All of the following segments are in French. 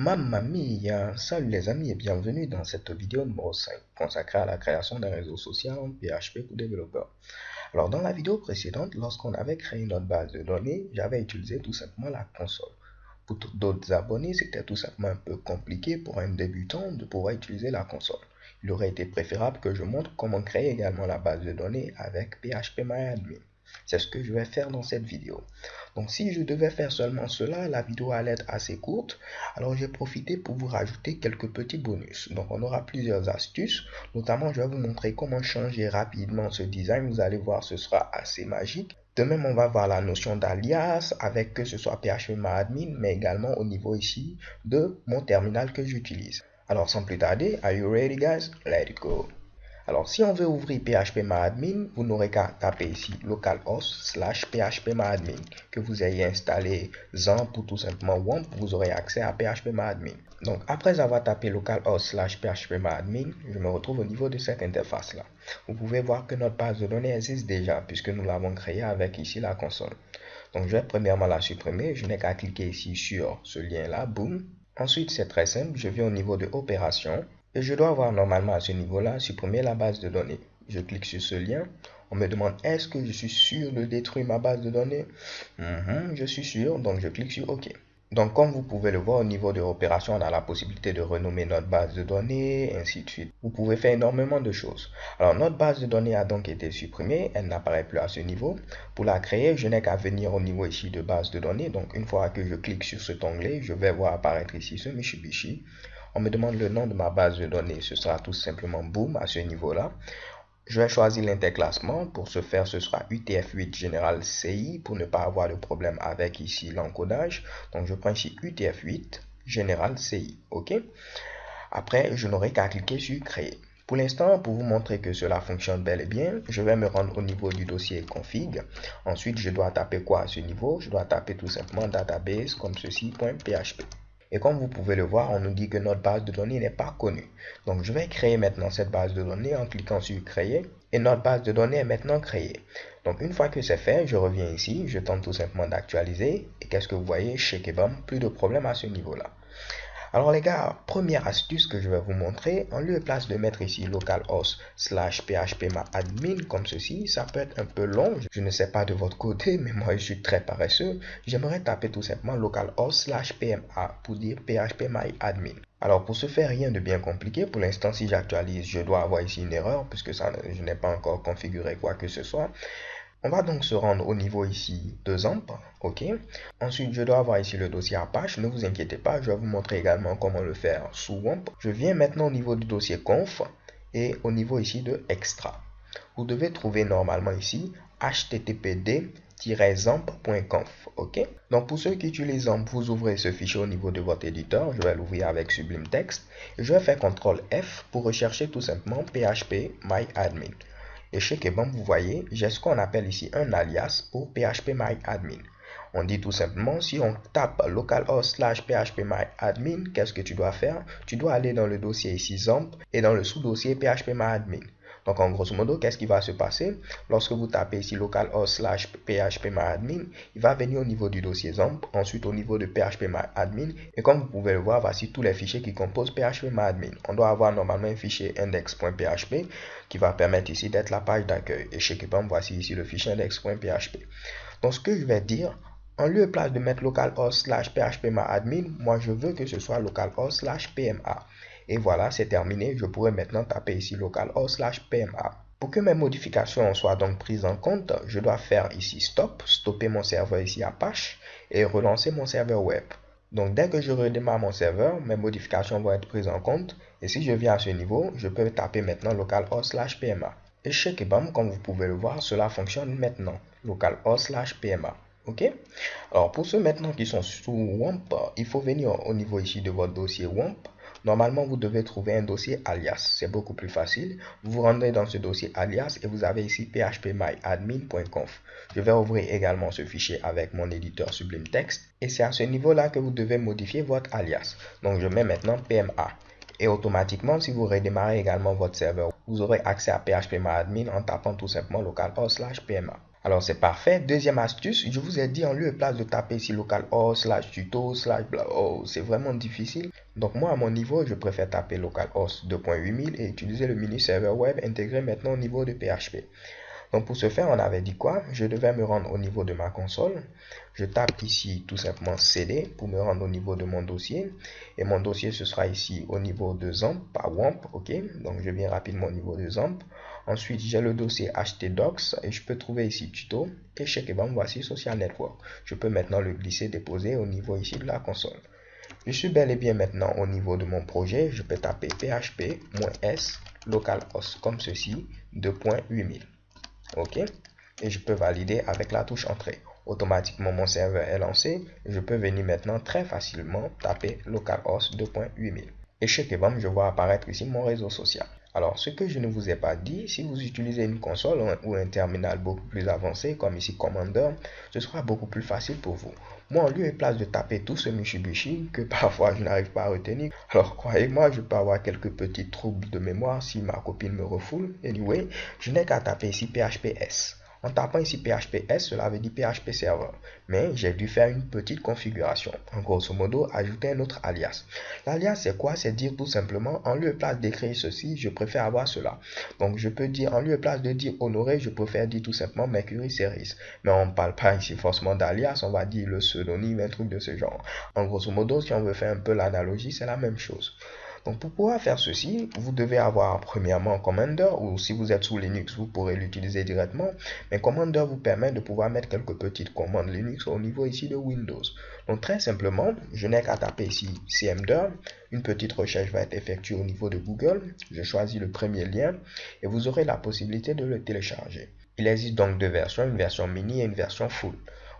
Mamma mia! Salut les amis et bienvenue dans cette vidéo numéro 5 consacrée à la création d'un réseau social en PHP pour développeurs. Alors dans la vidéo précédente, lorsqu'on avait créé notre base de données, j'avais utilisé tout simplement la console. Pour d'autres abonnés, c'était tout simplement un peu compliqué pour un débutant de pouvoir utiliser la console. Il aurait été préférable que je montre comment créer également la base de données avec PHPMyAdmin. C'est ce que je vais faire dans cette vidéo. Donc si je devais faire seulement cela, la vidéo allait être assez courte. Alors j'ai profité pour vous rajouter quelques petits bonus. Donc on aura plusieurs astuces. Notamment je vais vous montrer comment changer rapidement ce design. Vous allez voir, ce sera assez magique. De même, on va voir la notion d'alias avec que ce soit PHPMyAdmin, mais également au niveau ici de mon terminal que j'utilise. Alors sans plus tarder, are you ready guys? Let it go! Alors, si on veut ouvrir PHPMyAdmin, vous n'aurez qu'à taper ici localhost/phpMyAdmin. Que vous ayez installé XAMPP ou tout simplement WAMP, vous aurez accès à PHPMyAdmin. Donc, après avoir tapé localhost/phpMyAdmin, je me retrouve au niveau de cette interface-là. Vous pouvez voir que notre base de données existe déjà puisque nous l'avons créée avec ici la console. Donc, je vais premièrement la supprimer. Je n'ai qu'à cliquer ici sur ce lien-là, boum. Ensuite, c'est très simple. Je viens au niveau de opération. Et je dois avoir normalement à ce niveau-là supprimer la base de données. Je clique sur ce lien. On me demande est-ce que je suis sûr de détruire ma base de données? Je suis sûr, donc je clique sur OK. Donc comme vous pouvez le voir au niveau de l'opération, on a la possibilité de renommer notre base de données, ainsi de suite. Vous pouvez faire énormément de choses. Alors notre base de données a donc été supprimée, elle n'apparaît plus à ce niveau. Pour la créer, je n'ai qu'à venir au niveau ici de base de données. Donc une fois que je clique sur cet onglet, je vais voir apparaître ici ce Mitsubishi. On me demande le nom de ma base de données, ce sera tout simplement boom à ce niveau-là. Je vais choisir l'interclassement. Pour ce faire, ce sera UTF-8 Général CI pour ne pas avoir de problème avec ici l'encodage. Donc je prends ici UTF-8 Général CI. OK. Après, je n'aurai qu'à cliquer sur créer. Pour l'instant, pour vous montrer que cela fonctionne bel et bien, je vais me rendre au niveau du dossier config. Ensuite, je dois taper quoi à ce niveau? Je dois taper tout simplement database comme ceci, .php. Et comme vous pouvez le voir, on nous dit que notre base de données n'est pas connue. Donc je vais créer maintenant cette base de données en cliquant sur créer. Et notre base de données est maintenant créée. Donc une fois que c'est fait, je reviens ici, je tente tout simplement d'actualiser. Et qu'est-ce que vous voyez? Shake et bam, plus de problème à ce niveau-là. Alors les gars, première astuce que je vais vous montrer, en lieu et place de mettre ici localhost/phpMyAdmin comme ceci, ça peut être un peu long, je ne sais pas de votre côté, mais moi je suis très paresseux, j'aimerais taper tout simplement localhost/pma pour dire phpMyAdmin. Alors pour ce faire, rien de bien compliqué, pour l'instant si j'actualise, je dois avoir ici une erreur puisque je n'ai pas encore configuré quoi que ce soit. On va donc se rendre au niveau ici de XAMPP, ok. Ensuite, je dois avoir ici le dossier Apache. Ne vous inquiétez pas, je vais vous montrer également comment le faire sous WAMP. Je viens maintenant au niveau du dossier conf et au niveau ici de extra. Vous devez trouver normalement ici httpd-xampp.conf, ok. Donc pour ceux qui utilisent XAMPP, vous ouvrez ce fichier au niveau de votre éditeur. Je vais l'ouvrir avec Sublime Text et je vais faire CTRL F pour rechercher tout simplement phpMyAdmin. Et chez Kebam, vous voyez, j'ai ce qu'on appelle ici un alias pour phpMyAdmin. On dit tout simplement, si on tape localhost/phpMyAdmin, qu'est-ce que tu dois faire? Tu dois aller dans le dossier ici XAMPP et dans le sous-dossier phpMyAdmin. Donc en grosso modo, qu'est-ce qui va se passer? Lorsque vous tapez ici localhost/phpMyAdmin, il va venir au niveau du dossier XAMPP, ensuite au niveau de phpMyAdmin, et comme vous pouvez le voir, voici tous les fichiers qui composent phpMyAdmin. On doit avoir normalement un fichier index.php qui va permettre ici d'être la page d'accueil. Et chez Kebam, voici ici le fichier index.php. Donc ce que je vais dire, en lieu et place de mettre localhost/phpMyAdmin, moi je veux que ce soit localhost/pma. Et voilà, c'est terminé. Je pourrais maintenant taper ici localhost/pma. Pour que mes modifications soient donc prises en compte, je dois faire ici stopper mon serveur ici Apache et relancer mon serveur web. Donc dès que je redémarre mon serveur, mes modifications vont être prises en compte. Et si je viens à ce niveau, je peux taper maintenant localhost/pma. Et chez Kebam, comme vous pouvez le voir, cela fonctionne maintenant. Localhost/pma. Ok? Alors pour ceux maintenant qui sont sous WAMP, il faut venir au niveau ici de votre dossier WAMP. Normalement, vous devez trouver un dossier alias. C'est beaucoup plus facile. Vous vous rendez dans ce dossier alias et vous avez ici phpMyAdmin.conf. Je vais ouvrir également ce fichier avec mon éditeur Sublime Text. Et c'est à ce niveau-là que vous devez modifier votre alias. Donc je mets maintenant PMA. Et automatiquement, si vous redémarrez également votre serveur, vous aurez accès à phpMyAdmin en tapant tout simplement localhost/pma. Alors c'est parfait. Deuxième astuce, je vous ai dit en lieu et place de taper ici localhost slash tuto slash bla, oh, c'est vraiment difficile. Donc moi à mon niveau, je préfère taper localhost 2.8000 et utiliser le mini serveur web intégré maintenant au niveau de PHP. Donc pour ce faire, on avait dit quoi? Je devais me rendre au niveau de ma console. Je tape ici tout simplement CD pour me rendre au niveau de mon dossier. Et mon dossier, ce sera ici au niveau de XAMPP, pas WAMP, ok? Donc je viens rapidement au niveau de XAMPP. Ensuite, j'ai le dossier htdocs et je peux trouver ici tuto. Et chez Kebam, voici Social Network. Je peux maintenant le glisser, déposer au niveau ici de la console. Je suis bel et bien maintenant au niveau de mon projet. Je peux taper php-s localhost comme ceci, 2.8000. OK, et je peux valider avec la touche entrée. Automatiquement mon serveur est lancé et je peux venir maintenant très facilement taper localhost 2.8000 et chez Kebam je vois apparaître ici mon réseau social. Alors ce que je ne vous ai pas dit, si vous utilisez une console ou un terminal beaucoup plus avancé comme ici Commander, ce sera beaucoup plus facile pour vous. Moi, en lieu et place de taper tout ce Mitsubishi que parfois je n'arrive pas à retenir, alors croyez-moi, je peux avoir quelques petits troubles de mémoire si ma copine me refoule. Anyway, je n'ai qu'à taper ici PHP-S. En tapant ici PHP-S, cela veut dire PHP Server. Mais j'ai dû faire une petite configuration. En grosso modo, ajouter un autre alias. L'alias, c'est quoi? C'est dire tout simplement, en lieu et place d'écrire ceci, je préfère avoir cela. Donc, je peux dire, en lieu et place de dire Honoré, je préfère dire tout simplement Mercury Series. Mais on ne parle pas ici forcément d'alias, on va dire le pseudonyme, un truc de ce genre. En grosso modo, si on veut faire un peu l'analogie, c'est la même chose. Donc pour pouvoir faire ceci, vous devez avoir premièrement Commander, ou si vous êtes sous Linux, vous pourrez l'utiliser directement. Mais Commander vous permet de pouvoir mettre quelques petites commandes Linux au niveau ici de Windows. Donc très simplement, je n'ai qu'à taper ici cmder, une petite recherche va être effectuée au niveau de Google. Je choisis le premier lien et vous aurez la possibilité de le télécharger. Il existe donc deux versions, une version mini et une version full.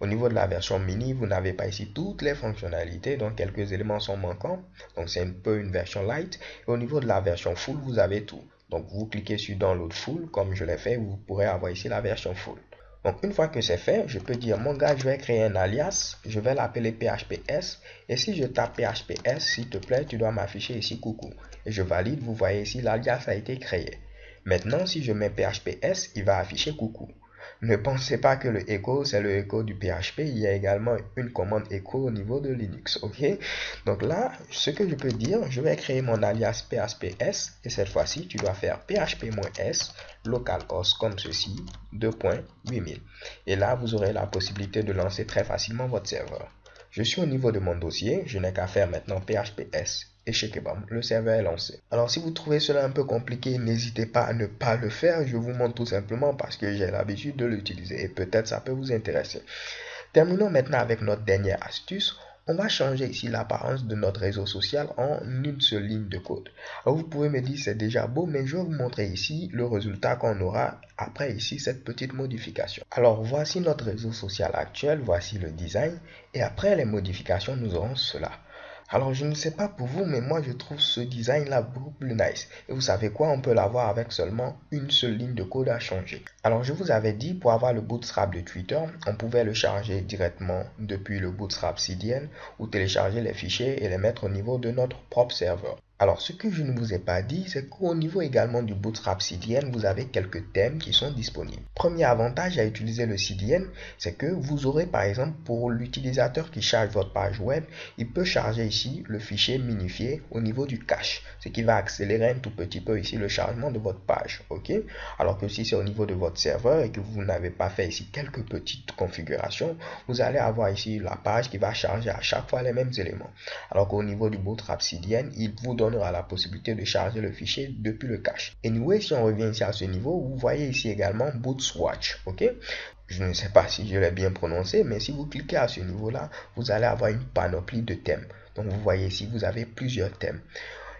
Au niveau de la version mini, vous n'avez pas ici toutes les fonctionnalités, donc quelques éléments sont manquants. Donc c'est un peu une version light. Et au niveau de la version full, vous avez tout. Donc vous cliquez sur Download Full, comme je l'ai fait, vous pourrez avoir ici la version full. Donc une fois que c'est fait, je peux dire mon gars, je vais créer un alias, je vais l'appeler PHPS. Et si je tape PHPS, s'il te plaît, tu dois m'afficher ici coucou. Et je valide, vous voyez ici, l'alias a été créé. Maintenant, si je mets PHPS, il va afficher coucou. Ne pensez pas que le echo, c'est le echo du PHP. Il y a également une commande echo au niveau de Linux. OK? Donc là, ce que je peux dire, je vais créer mon alias PHPS. Et cette fois-ci, tu dois faire PHP-S localhost comme ceci, 2.8000. Et là, vous aurez la possibilité de lancer très facilement votre serveur. Je suis au niveau de mon dossier. Je n'ai qu'à faire maintenant PHPS. Et chez Kebam, le serveur est lancé. Alors si vous trouvez cela un peu compliqué, n'hésitez pas à ne pas le faire. Je vous montre tout simplement parce que j'ai l'habitude de l'utiliser et peut-être ça peut vous intéresser. Terminons maintenant avec notre dernière astuce. On va changer ici l'apparence de notre réseau social en une seule ligne de code. Alors vous pouvez me dire c'est déjà beau, mais je vais vous montrer ici le résultat qu'on aura après ici cette petite modification. Alors voici notre réseau social actuel, voici le design et après les modifications nous aurons cela. Alors je ne sais pas pour vous, mais moi je trouve ce design là beaucoup plus nice. Et vous savez quoi, on peut l'avoir avec seulement une seule ligne de code à changer. Alors je vous avais dit, pour avoir le bootstrap de Twitter, on pouvait le charger directement depuis le bootstrap CDN ou télécharger les fichiers et les mettre au niveau de notre propre serveur. Alors, ce que je ne vous ai pas dit, c'est qu'au niveau également du Bootstrap CDN, vous avez quelques thèmes qui sont disponibles. Premier avantage à utiliser le CDN, c'est que vous aurez par exemple pour l'utilisateur qui charge votre page web, il peut charger ici le fichier minifié au niveau du cache, ce qui va accélérer un tout petit peu ici le chargement de votre page. Ok? Alors que si c'est au niveau de votre serveur et que vous n'avez pas fait ici quelques petites configurations, vous allez avoir ici la page qui va charger à chaque fois les mêmes éléments. Alors qu'au niveau du Bootstrap CDN, il vous donne la possibilité de charger le fichier depuis le cache. Anyway, si on revient ici à ce niveau, vous voyez ici également Bootswatch, ok? Je ne sais pas si je l'ai bien prononcé, mais si vous cliquez à ce niveau-là, vous allez avoir une panoplie de thèmes. Donc vous voyez ici, vous avez plusieurs thèmes.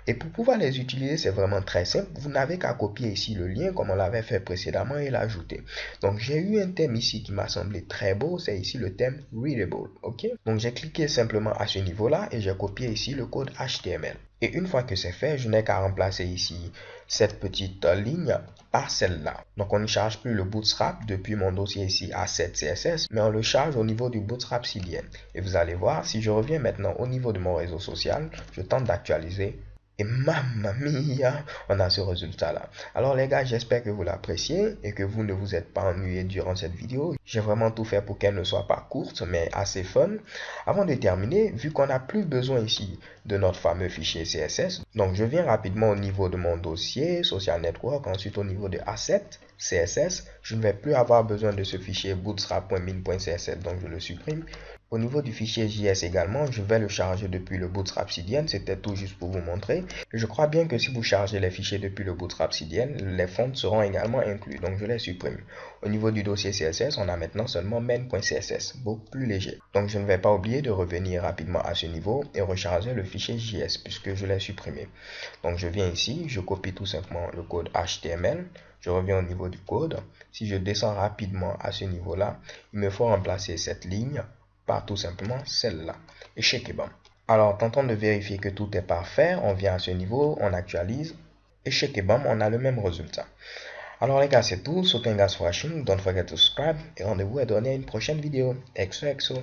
Et pour pouvoir les utiliser, c'est vraiment très simple. Vous n'avez qu'à copier ici le lien comme on l'avait fait précédemment et l'ajouter. Donc j'ai eu un thème ici qui m'a semblé très beau. C'est ici le thème Readable. Ok? Donc j'ai cliqué simplement à ce niveau-là et j'ai copié ici le code HTML. Et une fois que c'est fait, je n'ai qu'à remplacer ici cette petite ligne par celle-là. Donc on ne charge plus le Bootstrap depuis mon dossier ici A7 CSS, mais on le charge au niveau du Bootstrap CDN. Et vous allez voir, si je reviens maintenant au niveau de mon réseau social, je tente d'actualiser. Et mamma mia, on a ce résultat-là. Alors les gars, j'espère que vous l'appréciez et que vous ne vous êtes pas ennuyés durant cette vidéo. J'ai vraiment tout fait pour qu'elle ne soit pas courte, mais assez fun. Avant de terminer, vu qu'on n'a plus besoin ici de notre fameux fichier CSS, donc je viens rapidement au niveau de mon dossier Social Network, ensuite au niveau de Assets, CSS, je ne vais plus avoir besoin de ce fichier bootstrap.min.css, donc je le supprime. Au niveau du fichier JS également, je vais le charger depuis le Bootstrap CDN, c'était tout juste pour vous montrer. Je crois bien que si vous chargez les fichiers depuis le Bootstrap CDN, les fonts seront également inclus, donc je les supprime. Au niveau du dossier CSS, on a maintenant seulement main.css, beaucoup plus léger. Donc je ne vais pas oublier de revenir rapidement à ce niveau et recharger le fichier JS puisque je l'ai supprimé. Donc je viens ici, je copie tout simplement le code HTML, je reviens au niveau du code. Si je descends rapidement à ce niveau-là, il me faut remplacer cette ligne par tout simplement celle-là. Échec et bam. Alors, tentant de vérifier que tout est parfait, on vient à ce niveau, on actualise. Échec et bam, on a le même résultat. Alors les gars, c'est tout. So thanks for watching. Don't forget to subscribe. Et rendez-vous à donner à une prochaine vidéo. XOXO.